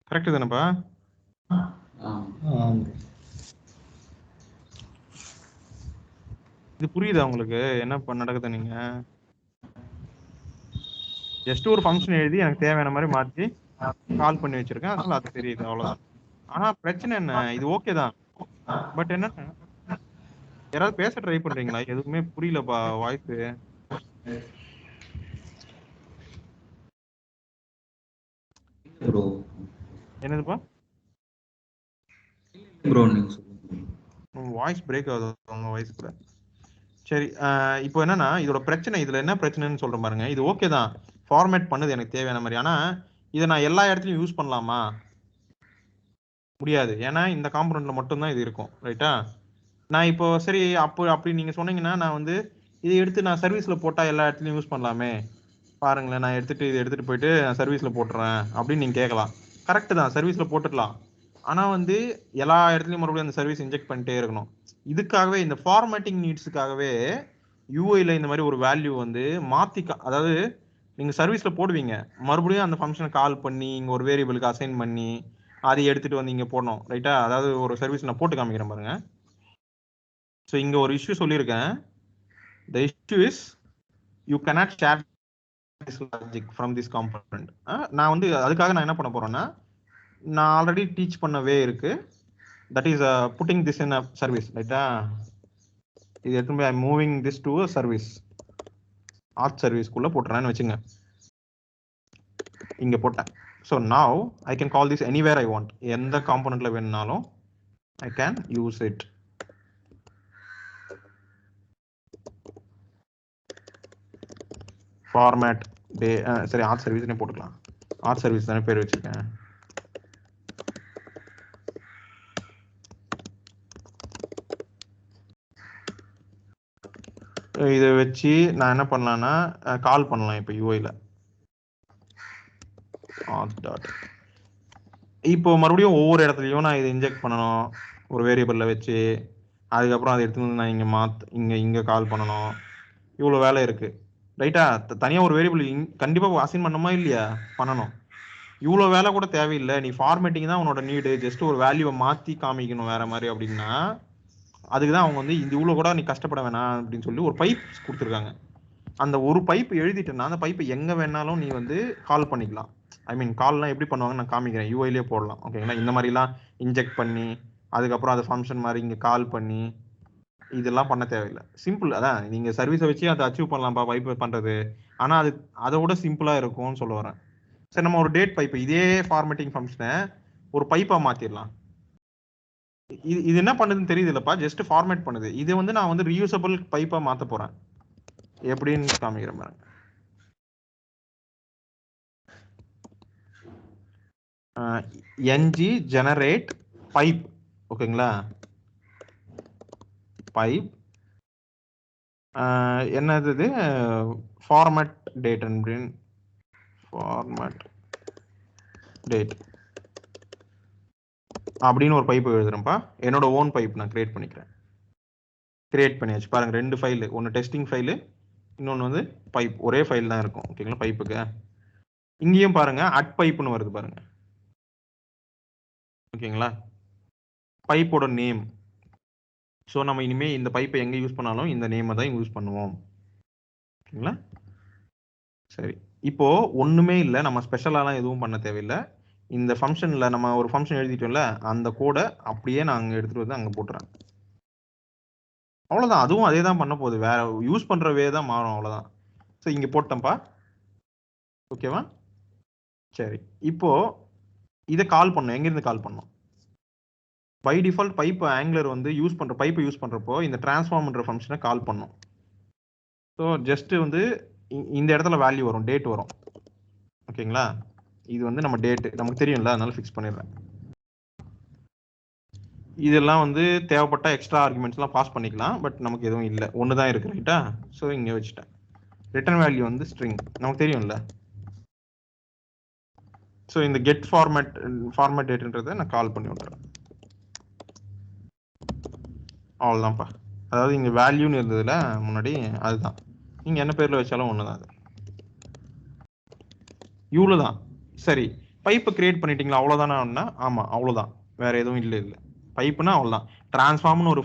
A: கரெக்ட் தானேப்பா? இது புரியுதா உங்களுக்கு என்ன நடக்குது? நீங்க ஜஸ்ட் ஒரு ஃபங்க்ஷன் எழுதி எனக்கு தேவையான மாதிரி மாற்றி கால் பண்ணி வச்சிருக்கேன், அதனால அது தெரியுது, அவ்வளவுதான். ஆனா பிரச்சனை என்ன, இது ஓகே தான், பட் என்ன யாராவது பேச ட்ரை பண்றீங்களா? எதுவுமே புரியலப்பா வாய்ஸ்.
B: ப்ரோ
A: என்னதுப்பா?
B: ப்ரோ நீங்க சொல்லுங்க.
A: வாய்ஸ் பிரேக் ஆகுது உங்க வாய்ஸ் கூட. சரி, இப்போ என்னன்னா இதோட பிரச்சனை, இதுல என்ன பிரச்சனைன்னு சொல்றேன் பாருங்க. இது ஓகே தான், ஃபார்மேட் பண்ணுது எனக்கு தேவையான மாதிரி. ஆனா இதை நான் எல்லா இடத்துலயும் யூஸ் பண்ணலாமா? முடியாது, ஏன்னா இந்த காம்பனண்ட்ல மட்டும்தான் இது இருக்கும். ரைட்டா? நான் இப்போ சரி அப்படி நீங்க சொன்னீங்கன்னா நான் வந்து இதை எடுத்து நான் சர்வீஸ்ல போட்டா எல்லா இடத்துலயும் யூஸ் பண்ணலாமே, பாருங்களேன் நான் இதை எடுத்துட்டு போயிட்டு நான் சர்வீஸ்ல போட்டுறேன் அப்படின்னு நீங்க கேட்கலாம். கரெக்ட் தான், சர்வீஸ்ல போட்டுக்கலாம். ஆனா வந்து எல்லா இடத்துலயும் மறுபடியும் அந்த சர்வீஸ் இன்ஜெக்ட் பண்ணிட்டே இருக்கணும். இதுக்காகவே இந்த ஃபார்மேட்டிங் நீட்ஸுக்காகவே யூஐல இந்த மாதிரி ஒரு வேல்யூ வந்து மாத்தி, அதாவது நீங்க சர்வீஸ்ல போடுவீங்க, மறுபடியும் அந்த ஃபங்க்ஷனை கால் பண்ணி இங்க ஒரு வேரியபிளுக்கு அசைன் பண்ணி அதை எடுத்துட்டு வந்து இங்க போடணும். ரைட்டா? அதாவது ஒரு சர்வீஸ் நான் போட்டு காமிக்கிறேன் பாருங்க. ஸோ இங்க ஒரு இஷ்யூ சொல்லியிருக்கேன். the issue is you cannot share this logic from this component. நான் வந்து அதுக்காக நான் என்ன பண்ண போறேன்னா, நான் ஆல்ரெடி டீச் பண்ணவே இருக்கு, that is putting this in a service. ரைட்டா? இது எடுத்து போய் moving this to a service, ஆர்ட் சர்வீஸ்க்குள்ள போட்டுறேன்னு வச்சுங்க. இங்க போட்டேன். So now I can call this anywhere I want, எந்த காம்பனண்ட்ல வேணும்னாலும் I can use it. Format day சரி auth service னே போட்டுக்கலாம். auth service தானே பேர் வச்சிருக்கேன். இதை வச்சு நான் என்ன பண்ணலாம்னா கால் பண்ணலாம் இப்போ யூஐல. இப்போ மறுபடியும் ஒவ்வொரு இடத்துலையும் நான் இதை இன்ஜெக்ட் பண்ணணும் ஒரு வேரியபிள்ல வச்சு, அதுக்கப்புறம் அதை எடுத்து வந்து நான் இங்கே கால் பண்ணணும். இவ்வளோ வேலை இருக்கு ரைட்டா. தனியாக ஒரு வேரியபிள் கண்டிப்பாக அசைன் பண்ணணுமா இல்லையா? பண்ணணும். இவ்வளோ வேலை கூட தேவையில்லை. நீ ஃபார்மேட்டிங் தான் உன்னோட நீடு. ஜஸ்ட் ஒரு வேல்யூவை மாற்றி காமிக்கணும் வேற மாதிரி அப்படின்னா அதுக்கு தான் அவங்க வந்து இந்த இவ்வளோ கூட நீ கஷ்டப்பட வேணாம் அப்படின்னு சொல்லி ஒரு பைப் கொடுத்துருக்காங்க. அந்த ஒரு பைப் எழுதிட்டேன்னா அந்த பைப்பை எங்கே வேணாலும் நீ வந்து கால் பண்ணிக்கலாம். ஐ மீன் கால்லாம் எப்படி பண்ணுவாங்கன்னு நான் காமிக்கிறேன். யூஐலேயே போடலாம் ஓகேங்களா. இந்த மாதிரிலாம் இன்ஜெக்ட் பண்ணி அதுக்கப்புறம் அது ஃபங்க்ஷன் மாதிரி இங்கே கால் பண்ணி இதெல்லாம் பண்ண தேவையில்லை. சிம்பிள். அதான் நீங்கள் சர்வீஸை வச்சு அதை அச்சீவ் பண்ணலாம்ப்பா பைப் பண்ணுறது. ஆனால் அது அதை விட சிம்பிளாக இருக்கும்னு சொல்ல வரேன். சரி, நம்ம ஒரு டேட் பைப் இதே ஃபார்மேட்டிங் ஃபங்க்ஷனை ஒரு பைப்பாக மாற்றிடலாம். இது என்ன பண்ணுதுன்னு தெரியுது இல்லப்பா, ஜஸ்ட் ஃபார்மேட் பண்ணுது. இது வந்து நான் வந்து ரீயூசபிள் பைப்பா மாத்த போறேன். எப்படின்னு காமிக்கிறேன் பாருங்க. ng generate pipe ஓகேங்களா. பைப் என்னது ஃபார்மேட் டேட் அப்படின்னு ஃபார்மேட் டேட் அப்படின்னு ஒரு பைப் எழுதுறேன்ப்பா. என்னோட ஓன் பைப் நான் கிரியேட் பண்ணிக்கிறேன். கிரியேட் பண்ணியாச்சு பாருங்க. 2 ஃபைல், ஒன்று டெஸ்டிங் ஃபைலு, இன்னொன்று வந்து பைப். ஒரே ஃபைல் தான் இருக்கும் ஓகேங்களா பைப்புக்கு. இங்கேயும் பாருங்க அட் பைப்னு வருது பாருங்க ஓகேங்களா. பைப்போட நேம். ஸோ நம்ம இனிமேல் இந்த பைப்பை எங்கே யூஸ் பண்ணாலும் இந்த நேமை தான் யூஸ் பண்ணுவோம் ஓகேங்களா. சரி, இப்போ ஒன்றுமே இல்லை, நம்ம ஸ்பெஷலாலாம் எதுவும் பண்ண தேவையில்லை. இந்த ஃபங்க்ஷனில் நம்ம ஒரு ஃபங்க்ஷன் எழுதிட்டோம்ல, அந்த கோடை அப்படியே நான் அங்கே எடுத்துகிட்டு வந்து அங்கே போட்டுறேன். அவ்வளோதான். அதுவும் அதே தான் பண்ண போகுது, வேற யூஸ் பண்ணுற வே தான் மாறும், அவ்வளோதான். ஸோ இங்கே போட்டேன்ப்பா ஓகேவா. சரி, இப்போ இதை கால் பண்ணோம். எங்கேருந்து கால் பண்ணோம்? பை டிஃபால்ட் பைப் ஆங்குலர் வந்து யூஸ் பண்ணுற பைப்பை யூஸ் பண்ணுறப்போ இந்த டிரான்ஸ்ஃபார்ம்ன்ற ஃபங்க்ஷனை கால் பண்ணோம். ஸோ ஜஸ்ட் வந்து இந்த இடத்துல வேல்யூ வரும், டேட் வரும் ஓகேங்களா. இது வந்து நம்ம டேட்டு நமக்கு தெரியும்ல, அதனால ஃபிக்ஸ் பண்ணிடுறேன். இதெல்லாம் வந்து தேவைப்பட்ட எக்ஸ்ட்ரா ஆர்குமெண்ட்ஸ்லாம் பாஸ் பண்ணிக்கலாம். பட் நமக்கு எதுவும் இல்லை, ஒன்று தான் இருக்கு ரைட்டா. ஸோ இங்கே வச்சுட்டேன். ரிட்டர்ன் வேல்யூ வந்து ஸ்ட்ரிங் நமக்கு தெரியும்ல. ஸோ இந்த கெட் ஃபார்மேட் டேட்ன்றதை நான் கால் பண்ணி விட்டுறேன். அவ்வளோதான்ப்பா. அதாவது இங்கே வேல்யூன்னு இருந்ததுல முன்னாடி அதுதான். நீங்கள் என்ன பேரில் வச்சாலும் ஒன்று தான். அது இவ்வளோ தான். சரி, பைப்பை கிரியேட் பண்ணிட்டீங்களா? அவ்வளோதானா? ஆமாம், அவ்வளோதான். வேற எதுவும் இல்லை. பைப்புனா அவ்வளோதான். டிரான்ஸ்ஃபார்ம்னு ஒரு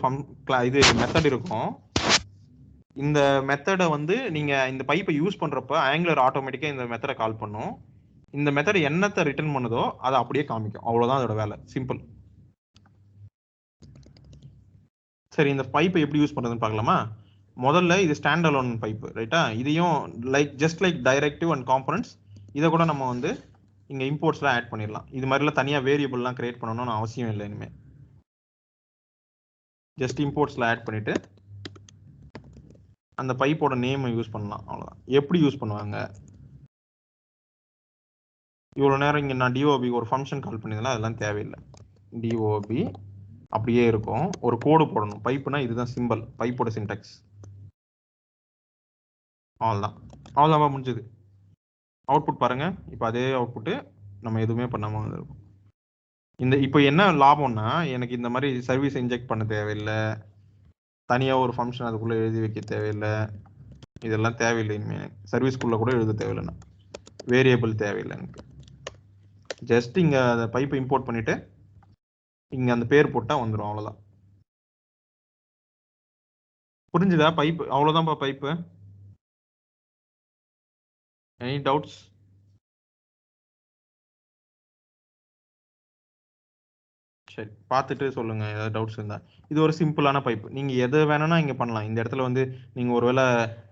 A: இது மெத்தட் இருக்கும். இந்த மெத்தடை வந்து நீங்கள் இந்த பைப்பை யூஸ் பண்ணுறப்ப ஆங்குலர் ஆட்டோமேட்டிக்காக இந்த மெத்தடை கால் பண்ணும். இந்த மெத்தட் என்னத்தை ரிட்டர்ன் பண்ணுதோ அதை அப்படியே காமிக்கும். அவ்வளோதான் அதோட வேலை. சிம்பிள். சரி, இந்த பைப்பை எப்படி யூஸ் பண்ணுறதுன்னு பார்க்கலாமா? முதல்ல இது ஸ்டாண்ட் அலோன் பைப்பு ரைட்டா. இதையும் just like directive and components இதை கூட நம்ம வந்து இங்கே இம்போர்ட்ஸ்லாம் ஆட் பண்ணிடலாம். இது மாதிரிலாம் தனியாக வேரியபிள்லாம் கிரியேட் பண்ணணும்னு அவசியம் இல்லை. இனிமேல் ஜஸ்ட் இம்போர்ட்ஸ்ல ஆட் பண்ணிட்டு அந்த பைப்போட நேம் யூஸ் பண்ணலாம். அவ்வளோதான். எப்படி யூஸ் பண்ணுவாங்க? இவ்வளோ நேரம் இங்கே நான் டிஓபி ஒரு ஃபங்க்ஷன் கால் பண்ணியிருந்தேன், அதெல்லாம் தேவையில்லை. டிஓபி அப்படியே இருக்கும். ஒரு கோடு போடணும். பைப்புனா இதுதான் சிம்பிள், பைப்போட சின்டாக்ஸ். அவ்வளோதான் முடிஞ்சது. அவுட்புட் பாருங்க. இப்போ அதே அவுட்புட்டு நம்ம எதுவுமே பண்ணாமல் இருக்கும். இப்போ என்ன லாபம்னா, எனக்கு இந்த மாதிரி சர்வீஸ் இன்ஜெக்ட் பண்ண தேவையில்லை, தனியாக ஒரு ஃபங்க்ஷன் அதுக்குள்ளே எழுதி வைக்க தேவையில்லை, இதெல்லாம் தேவையில்லை. இனிமேல் சர்வீஸ்க்குள்ளே கூட எழுத தேவையில்லைண்ணா, வேரியபிள் தேவையில்லை எனக்கு. ஜஸ்ட் இங்கே அதை பைப்பை இம்போர்ட் பண்ணிவிட்டு இங்கே அந்த பேர் போட்டால் வந்துடும். அவ்வளோதான். புரிஞ்சுதா? பைப்பு அவ்வளோதான்ப்பா பைப்பு. Any doubts? சரி, பார்த்துட்டு சொல்லுங்க ஏதாவது டவுட்ஸ் இருந்தா. இது ஒரு சிம்பிளான பைப். நீங்க எதை வேணும்னா இங்க பண்ணலாம். இந்த இடத்துல வந்து நீங்க ஒருவேளை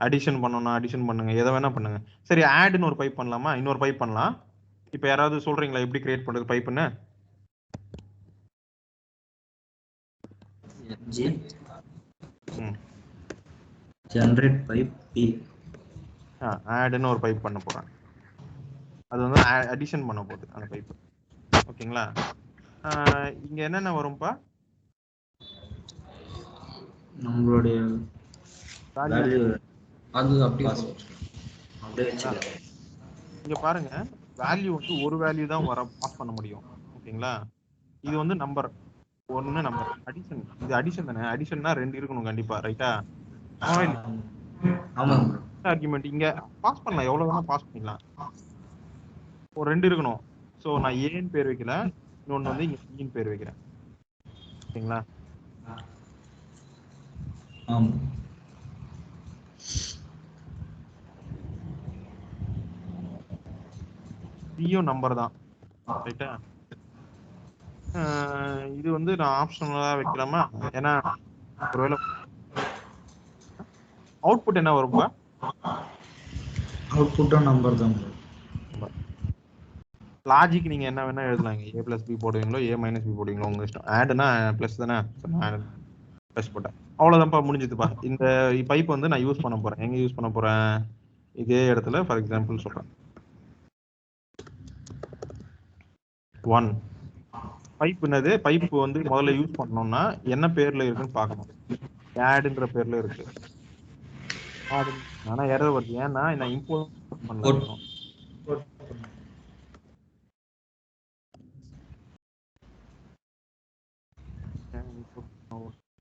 A: அடிஷன் பண்ணணும்னா அடிஷன் பண்ணுங்க, எதை வேணா பண்ணுங்க. சரி, ஆட்னு ஒரு பைப் பண்ணலாமா? இன்னொரு பைப் பண்ணலாம். இப்போ யாராவது சொல்றீங்களா எப்படி கிரியேட் பண்றது பைப்புன்னு?
B: என்ஜி
A: ம்
B: ஜெனரேட் பைப் பி.
A: ஆட்னு ஒரு பைப் பண்ண போறேன். அது வந்து அடிஷன் பண்ண போகுது அந்த பைப். ஓகேங்களா? இங்க என்னென்ன வரும்பா?
B: நம்மளுடைய
A: வேல்யூ
B: வேல்யூ அது அப்படியே அப்படியே வச்சுக்கலாம்.
A: இங்க பாருங்க, வேல்யூ வந்து ஒரு வேல்யூ தான் பாஸ் பண்ண முடியும். ஓகேங்களா? இது வந்து நம்பர் ஒன்னு நம்பர் அடிஷன். இது அடிஷன் தானே? அடிஷன்னா 2 இருக்கணும் கண்டிப்பா, ரைட்டா?
B: ஆமாம் ப்ரோ.
A: ஆர்குமெண்ட் இங்க பாஸ் பண்ணலாம், எவ்வளவு வேணா பாஸ் பண்ணிக்கலாம். ஒரு 2 இருக்கணும். சோ நான் ஏன்னு பேர் வைக்கல, இன்னொன்னு வந்து இங்க பின்னு பேர் வைக்கிறேன். ஓகேங்களா?
B: ஆமாம்.
A: பியும் நம்பர் தான், ரைட்டா? இது வந்து நான் ஆப்ஷனலா வைக்கலாமா? ஏன்னா ஒருவேளை அவுட்புட் என்ன வரும்பா?
B: அவுட்புட்டும் நம்பர் தான் ப்ரோ.
A: லாஜிக் நீங்க என்ன வேணா எழுதலாங்க. a + b போடுவீங்களோ a - b போடுவீங்களோ உங்க இஷ்டம். ஆட்னா பிளஸ் தானே, பிளஸ் போட்டேன். அவ்வளவுதான்ப்பா, முடிஞ்சதுப்பா. இந்த பைப் வந்து நான் யூஸ் பண்ண போறேன். எங்க யூஸ் பண்ண போறேன்? இதே இடத்துல ஃபார் எக்ஸாம்பிள் சொல்றேன். 1 பைப் என்னது? பைப் வந்து முதல்ல யூஸ் பண்ணணும்னா என்ன பேர்ல இருக்குன்னு பார்க்கணும். ஆட்ன்ற பேர்ல இருக்கு. ஆனா எரர் வருது. ஏன்னா நான் இம்போர்ட் பண்ணல.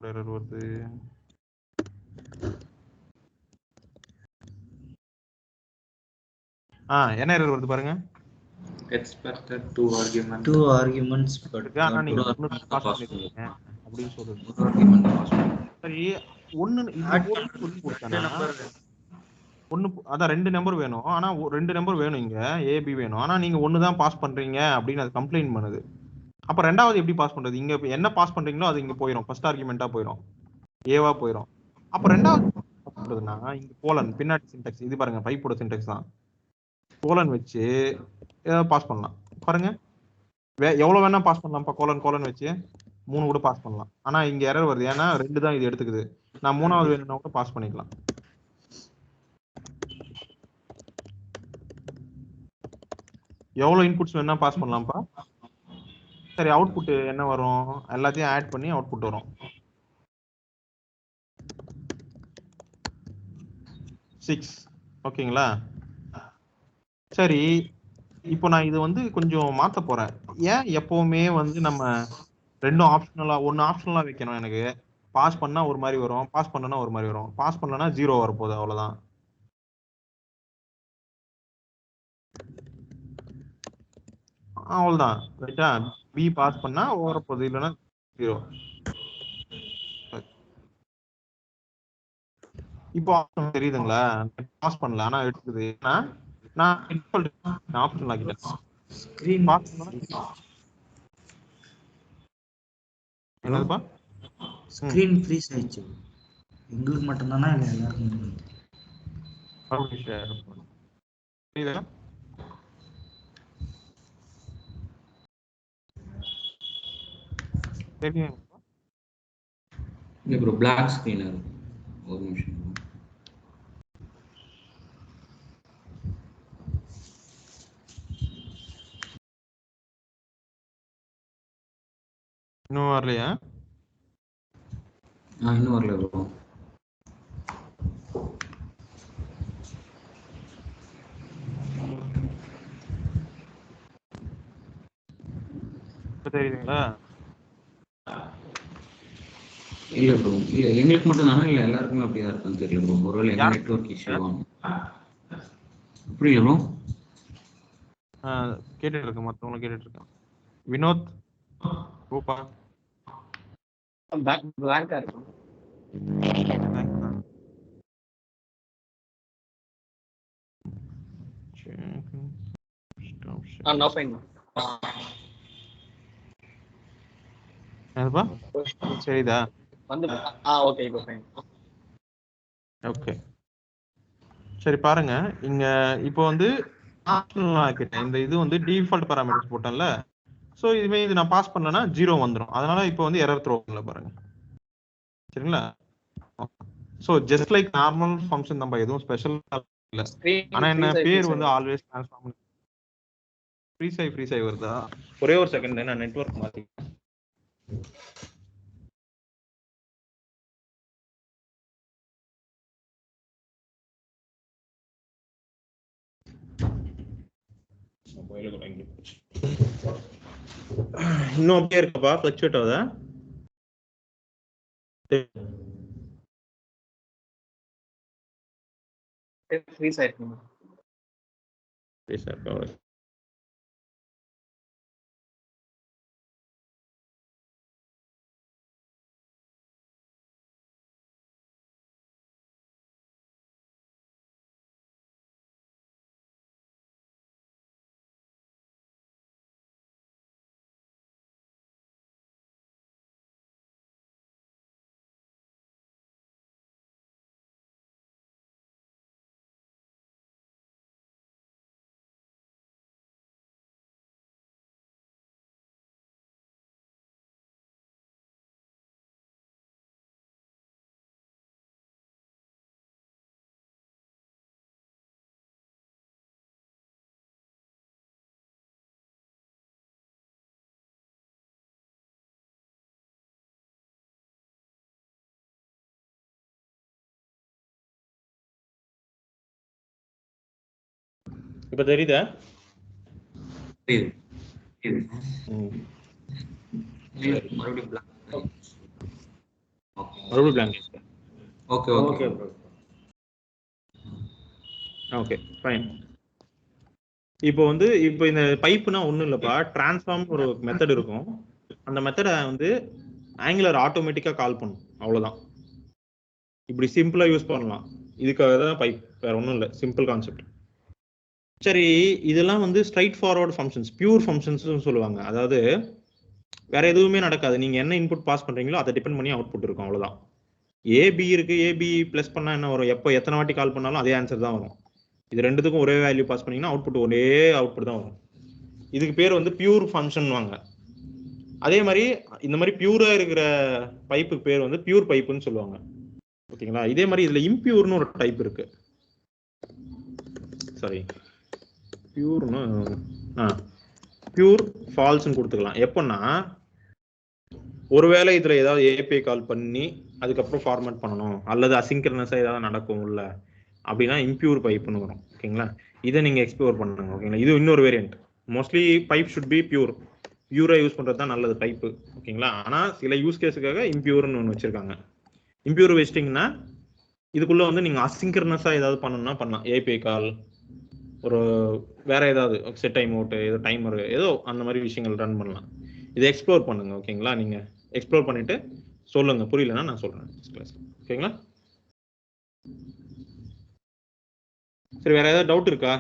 A: எரர் வருது. என்ன எரர் வருது பாருங்க.
C: expected 2 arguments.
B: 2 arguments per
A: ஆனா நீங்க
B: third.
A: ஒண்ணு பாஸ் பண்ணிருக்கீங்க அப்படின்னு சொல்லுது.
B: ஒரு argument பாஸ் பண்ணி.
A: சரி, ஒண்ணு இந்த போர்ட் சொல்லி கொடுத்தானா ஒண்ணு, அதான் 2 நம்பர் வேணும். ஆனா 2 நம்பர் வேணும், இங்க ஏபி வேணும். ஆனா நீங்க ஒண்ணு தான் பாஸ் பண்றீங்க அப்படின்னு அது கம்ப்ளைண்ட் பண்ணுது. அப்ப ரெண்டாவது எப்படி பாஸ் பண்றது? இங்க என்ன பாஸ் பண்றீங்களோ அது இங்க போயிடும், ஃபர்ஸ்ட் ஆர்குமெண்டா போயிடும், ஏவா போயிடும். அப்ப ரெண்டாவது பண்றதுன்னா இங்க கோலன் பின்னாடி சின்டெக்ஸ் இது பாருங்க, பைப்போட சின்டெக்ஸ் தான். கோலன் வச்சு ஏதாவது பாஸ் பண்ணலாம் பாருங்க. எவ்வளவு வேணா பாஸ் பண்ணலாம்ப்பா. கோலன் வச்சு 3 கூட பாஸ் பண்ணலாம். ஆனா இங்க எரர் வருது, ஏன்னா 2 தான் இது எடுத்துக்குது. நான் 3வது வேணும்னா கூட பாஸ் பண்ணிக்கலாம். எவ்வளவு இன்புட்ஸ் வேணா பாஸ் பண்ணலாம்ப்பா. சரி, அவுட்புட் என்ன வரும்? எல்லாத்தையும் ஆட் பண்ணி அவுட்புட் வரும் 6. ஓகேங்களா? சரி, இப்போ நான் இது வந்து கொஞ்சம் மாத்த போறேன். ஏன் எப்பவுமே வந்து நம்ம ரெண்டும் ஆப்ஷனலா, ஒன்னு ஆப்ஷனலா வைக்கணும்? எனக்கு பாஸ் பண்ணா ஒரு மாதிரி வரும், பாஸ் பண்ணனா ஒரு மாதிரி வரும். பாஸ் பண்ணனா 0 வரப்போகுது, அவ்வளவுதான். அவ்வளவுதான், ரைட்டா? பி பாஸ் பண்ணா வரப்போகுது, இல்லைன்னா 0. இப்போ ஆப்ஷன் தெரியுதுங்களா? பாஸ் பண்ணல ஆனா எடுக்குது. ஏன்னா நான் ஆப்ஷன் ஆக்கிட்டேன்.
B: ஸ்கிரீன்
A: பாஸ் பண்ணா என்னதுப்பா?
B: ஸ்கிரீன் ஃப்ரீஸ் ஆயிடுச்சு. உங்களுக்கு மட்டும் தானா இல்ல எல்லாருக்கும்?
A: புரியுதா? தெரியும்.
B: இல்ல ப்ரோ, பிளாக் ஸ்கிரீன் இருக்கு. ஒரு நிமிஷம்.
A: இன்னும் வரலையா?
B: இன்னும் வரல ப்ரோ.
A: இப்ப தெரியுதுங்களா?
B: இல்ல ப்ரோ, இல்ல எங்களுக்கு மட்டும் தானே இல்ல எல்லாருக்குமே அப்படிதான் இருக்குன்னு தெரியல ப்ரோ. ஒருவேளை எங்க நெட்வொர்க் இஷ்யூ ஆகும். புரியல ப்ரோ.
A: கேட்டுட்டு இருக்கேன், மத்தவங்களும் கேட்டுட்டு இருக்கேன். வினோத், ரூபா,
D: பிளாங்கா இருக்கும். No fine.
A: என்னப்பா? சரிதா?
D: வந்து ஓகே, இப்போ ஃபைன்.
A: ஓகே, சரி பாருங்க. இங்க இப்போ வந்து ஆப்ஷனலா ஆக்கிட்டேன். இந்த இது வந்து டிஃபால்ட் பாராமீட்டர்ஸ் போட்டேன்ல. சோ இதுவே இது நான் பாஸ் பண்ணலனா 0 வந்துரும். அதனால இப்போ வந்து எரர் த்ரோ பண்ணல பாருங்க. சரிங்களா? So just like normal function நம்ம எதுவும் ஸ்பெஷல் இல்லை. ஆனா என்ன பேர் வந்து ஆல்வேஸ் ட்ரான்ஸ்ஃபார்ம். ஃப்ரீ சை வருதா? ஒரே ஒரு செகண்ட், நான் நெட்வொர்க் மாத்தி. இன்னும் அப்படியே இருக்கப்பா, ஃபிளக்சுவேட் ஆகுதா?
D: ஃப்ரீஸ் ஆயிருக்குங்க.
A: இப்ப தெரியுதா?
B: மறுபடியும்
A: ஓகே ஃபைன். இப்போ வந்து இப்போ இந்த பைப்புனா ஒன்றும் இல்லைப்பா, டிரான்ஸ்ஃபார்ம் ஒரு மெத்தட் இருக்கும். அந்த மெத்தடை வந்து ஆங்குலர் ஆட்டோமேட்டிக்காக கால் பண்ணும், அவ்வளோதான். இப்படி சிம்பிளாக யூஸ் பண்ணலாம். இதுக்காக தான் பைப், வேற ஒன்றும் இல்லை, சிம்பிள் கான்செப்ட். சரி, இதெல்லாம் வந்து ஸ்ட்ரைட் ஃபார்வர்டு ஃபங்க்ஷன்ஸ், பியூர் ஃபங்க்ஷன்ஸ்னு சொல்லுவாங்க. அதாவது வேற எதுவுமே நடக்காது, நீங்க என்ன இன்புட் பாஸ் பண்றீங்களோ அதை டிபெண்ட் பண்ணி அவுட்புட் இருக்கும், அவ்வளவுதான். ஏபி இருக்கு, ஏபி பிளஸ் பண்ணா என்ன வரும்? எப்போ எத்தனை வாட்டி கால் பண்ணாலும் அதே ஆன்சர் தான் வரும். இது ரெண்டுத்துக்கும் ஒரே வேல்யூ பாஸ் பண்ணீங்கன்னா அவுட்புட் ஒரே அவுட்புட் தான் வரும். இதுக்கு பேர் வந்து பியூர் ஃபங்க்ஷன் வாங்க. அதே மாதிரி இந்த மாதிரி பியூரா இருக்கிற பைப்புக்கு பேர் வந்து பியூர் பைப்புன்னு சொல்லுவாங்க. ஓகேங்களா? இதே மாதிரி இதுல இம்பியூர்னு ஒரு டைப் இருக்கு. சாரி, பியூர்னு பியூர் ஃபால்ஸ்னு கொடுத்துக்கலாம். எப்போன்னா ஒருவேளை இதுல ஏதாவது ஏபிஐ கால் பண்ணி அதுக்கப்புறம் ஃபார்மேட் பண்ணணும், அல்லது அசிங்க்ரனஸா ஏதாவது நடக்கும் இல்ல அப்படின்னா இம்பியூர் பைப்னு வரும். ஓகேங்களா? இதை நீங்க எக்ஸ்ப்ளோர் பண்ணுங்க. ஓகேங்களா? இது இன்னொரு variant. Mostly pipe should be pure, பியூரா யூஸ் பண்றது தான் நல்லது பைப்பு. ஓகேங்களா? ஆனா சில யூஸ் கேஸுக்காக இம்பியூர்னு ஒன்று வச்சிருக்காங்க. இம்பியூர் வச்சிட்டிங்கன்னா இதுக்குள்ள வந்து நீங்க அசிங்க்ரனஸா ஏதாவது பண்ணணும்னா பண்ணலாம். ஏபிஐ கால், ஒரு வேற ஏதாவது செட் டைம் அவுட், ஏதோ டைமர், ஏதோ அந்த மாதிரி விஷயங்கள் ரன் பண்ணலாம். இதை எக்ஸ்ப்ளோர் பண்ணுங்க. ஓகேங்களா? நீங்க எக்ஸ்ப்ளோர் பண்ணிட்டு சொல்லுங்க, புரியலன்னா நான் சொல்றேன். ஓகேங்களா? சரி, வேற ஏதாவது டவுட் இருக்கா?